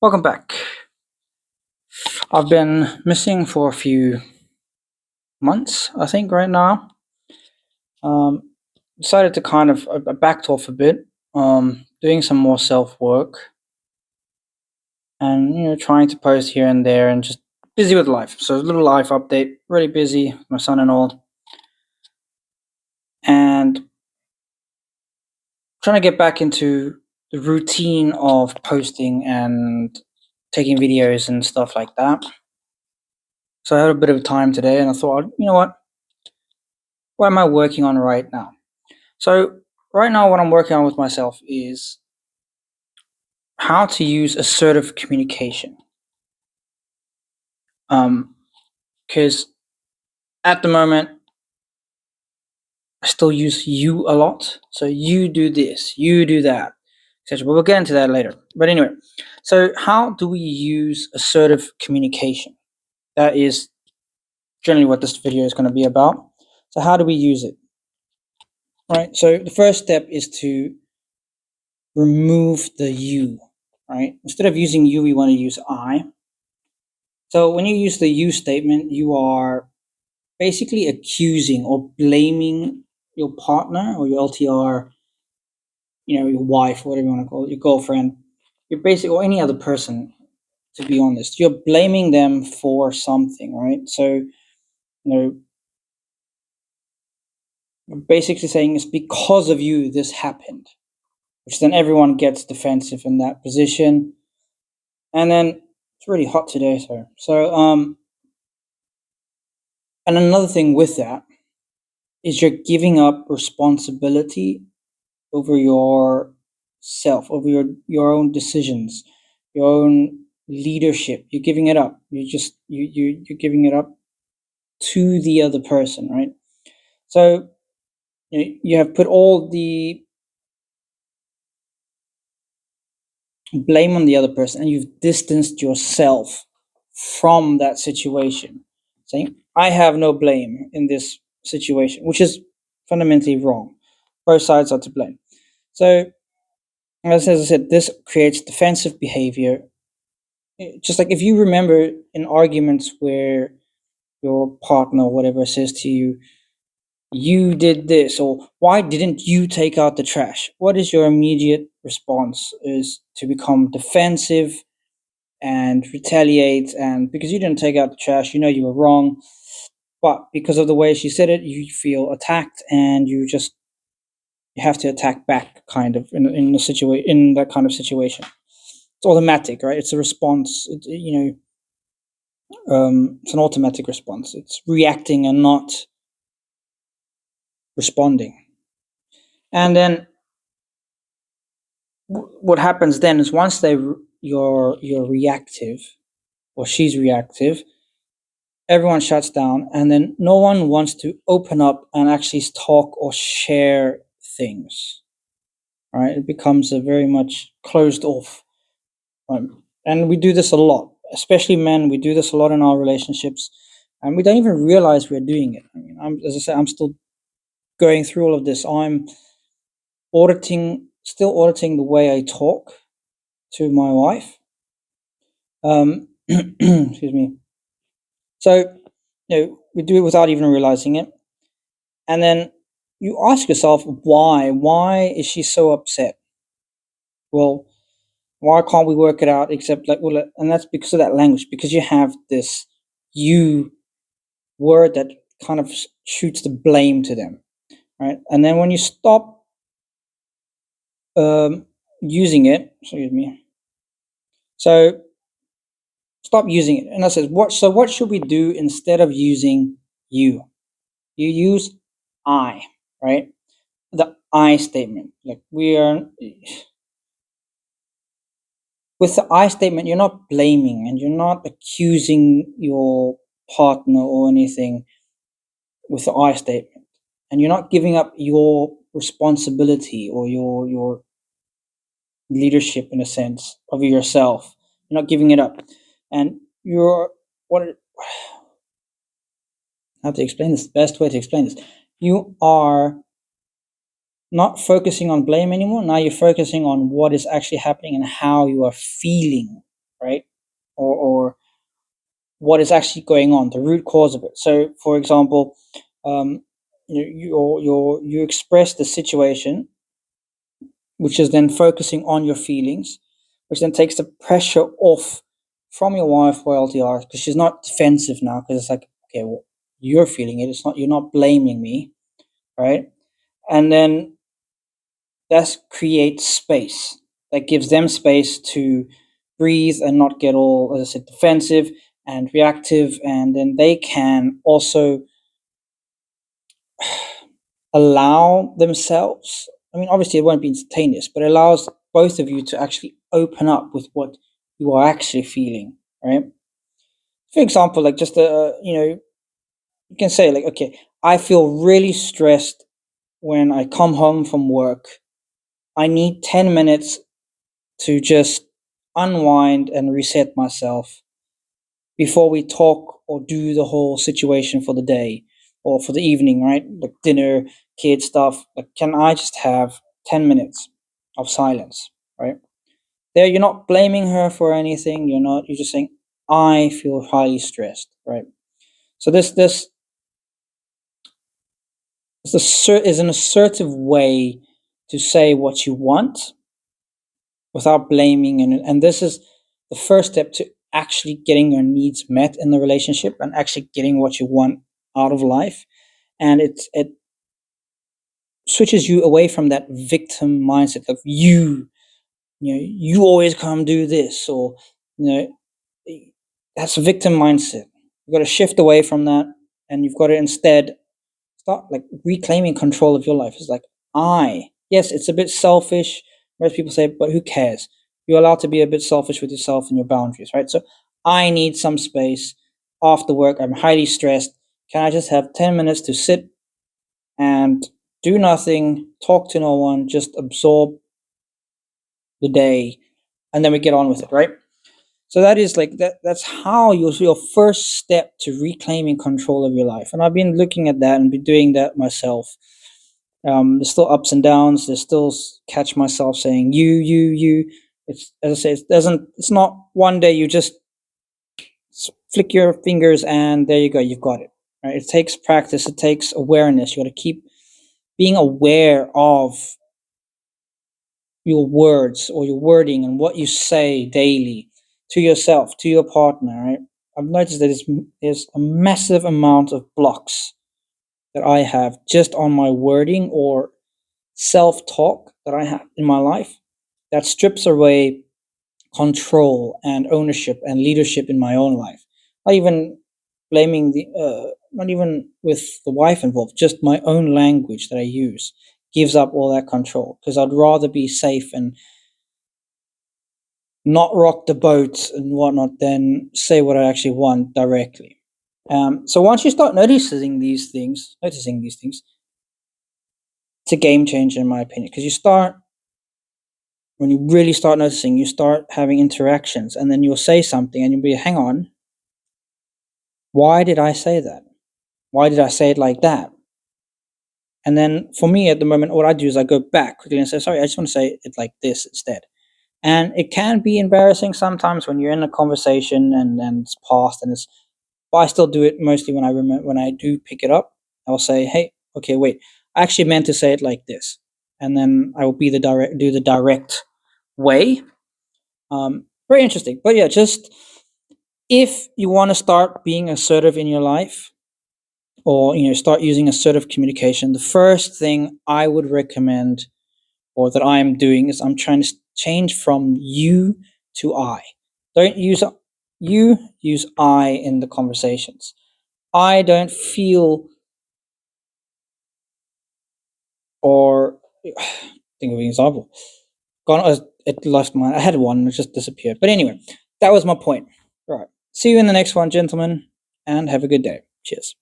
Welcome back. I've been missing for a few months, I think, right now. Um, Decided to kind of I backed off a bit, doing some more self work, and trying to post here and there, and just busy with life. So a little life update. Really busy, with my son and all, and trying to get back into the routine of posting and taking videos and stuff like that. So I had a bit of time today, and I thought, you know what am I working on right now? So right now, what I'm working on with myself is how to use assertive communication. Because at the moment, I still use you a lot. So you do this, you do that, etc. But we'll get into that later. But anyway, so how do we use assertive communication? That is generally what this video is going to be about. So how do we use it? All right. So the first step is to remove the you. Right. Instead of using you, we want to use I. So when you use the you statement, you are basically accusing or blaming your partner or your LTR, your wife, whatever you want to call it, your girlfriend, your basic or any other person, to be honest. You're blaming them for something, right? So, you're basically saying it's because of you this happened, which then everyone gets defensive in that position. And then it's really hot today, and another thing with that is you're giving up responsibility over yourself, over your own decisions, your own leadership. You're giving it up. You're giving it up to the other person, right? So you have put all the blame on the other person, and you've distanced yourself from that situation, saying, I have no blame in this situation, which is fundamentally wrong. Both sides are to blame. So, as I said, this creates defensive behavior. Just like if you remember in arguments where your partner or whatever says to you, you did this, or why didn't you take out the trash? What is your immediate response? Is to become defensive and retaliate, and because you didn't take out the trash, you were wrong. But because of the way she said it, you feel attacked, and you have to attack back, kind of in that kind of situation. It's automatic, right? It's a response. It's an automatic response. It's reacting and not responding. And then what happens then is once you're reactive, or she's reactive, everyone shuts down, and then no one wants to open up and actually talk or share things. Right? It becomes a very much closed off. And we do this a lot, especially men. We do this a lot in our relationships, and we don't even realize we're doing it. I mean, as I said, I'm still going through all of this. I'm still auditing the way I talk to my wife. Excuse me. So, we do it without even realizing it. And then you ask yourself, why? Why is she so upset? Well, why can't we work it out? Except and that's because of that language, because you have this you word that kind of shoots the blame to them, right? And then when you stop using it, excuse me, so stop using it. And I says, what should we do instead of using you? You use I, right? The I statement. Like with the I statement, you're not blaming and you're not accusing your partner or anything with the I statement. And you're not giving up your responsibility or your leadership, in a sense, of yourself. You're not giving it up. And how to explain this? The best way to explain this. You are not focusing on blame anymore. Now you're focusing on what is actually happening and how you are feeling, right? Or what is actually going on, the root cause of it. So, for example, um, you express the situation, which is then focusing on your feelings, which then takes the pressure off from your wife while LTR, because she's not defensive now, because it's like, okay, well, you're feeling it. It's not, you're not blaming me, right? And then that creates space. That gives them space to breathe and not get all, as I said, defensive and reactive. And then they can also allow themselves. I mean, obviously, it won't be instantaneous, but it allows both of you to actually open up with what you are actually feeling, right? For example, like just you can say like, okay, I feel really stressed when I come home from work. I need 10 minutes to just unwind and reset myself before we talk or do the whole situation for the day or for the evening, right? Like dinner, kid stuff. Like, can I just have 10 minutes of silence, right? There, you're not blaming her for anything. You're just saying, I feel highly stressed, right? So is an assertive way to say what you want without blaming. And this is the first step to actually getting your needs met in the relationship and actually getting what you want out of life. And it switches you away from that victim mindset of you always come do this, or you know that's a victim mindset. You've got to shift away from that, and you've got to instead start like reclaiming control of your life. It's like, yes, it's a bit selfish. Most people say, but who cares? You're allowed to be a bit selfish with yourself and your boundaries, right? So I need some space after work. I'm highly stressed. Can I just have 10 minutes to sit and do nothing, talk to no one, just absorb the day, and then we get on with it, right? So that is like that's how your first step to reclaiming control of your life. And I've been looking at that and been doing that myself. There's still ups and downs. There's still catch myself saying you. It's, as I say, it doesn't. It's not one day you just flick your fingers and there you go. You've got it. Right? It takes practice. It takes awareness. You got to keep being aware of your words or your wording and what you say daily to yourself, to your partner. Right? I've noticed that there's a massive amount of blocks that I have just on my wording or self talk that I have in my life that strips away control and ownership and leadership in my own life. Not even blaming not even with the wife involved, just my own language that I use gives up all that control because I'd rather be safe and not rock the boat and whatnot than say what I actually want directly. So once you start noticing these things, it's a game changer in my opinion because when you really start noticing, you start having interactions, and then you'll say something, and you'll be, hang on, why did I say that? Why did I say it like that? And then for me at the moment, what I do is I go back quickly and say, sorry, I just want to say it like this instead. And it can be embarrassing sometimes when you're in a conversation and it's past and it's, but I still do it mostly when I remember, when I do pick it up, I'll say, hey, okay, wait, I actually meant to say it like this. And then I will do the direct way. Very interesting. But yeah, just if you want to start being assertive in your life or start using assertive communication, the first thing I would recommend or that I'm doing is I'm trying to change from you to I. Don't use you, use I in the conversations. I don't feel or think of an example. It left my I had one and it just disappeared. But anyway, that was my point. All right. See you in the next one, gentlemen, and have a good day. Cheers.